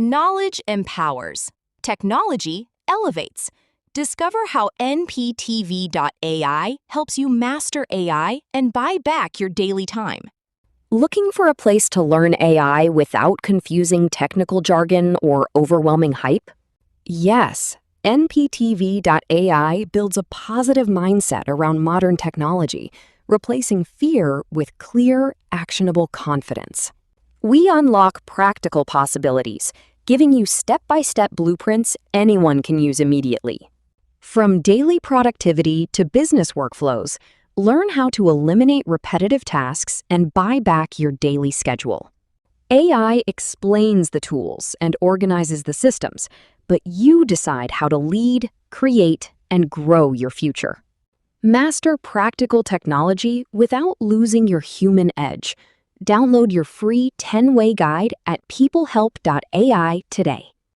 Knowledge empowers. Technology elevates. Discover how NPTV.AI helps you master AI and buy back your daily time. Looking for a place to learn AI without confusing technical jargon or overwhelming hype? Yes, NPTV.AI builds a positive mindset around modern technology, replacing fear with clear, actionable confidence. We unlock practical possibilities, giving you step-by-step blueprints anyone can use immediately. From daily productivity to business workflows, learn how to eliminate repetitive tasks and buy back your daily schedule. AI explains the tools and organizes the systems, but you decide how to lead, create, and grow your future. Master practical technology without losing your human edge. Download your free 10-way guide at PeopleHelp.ai today.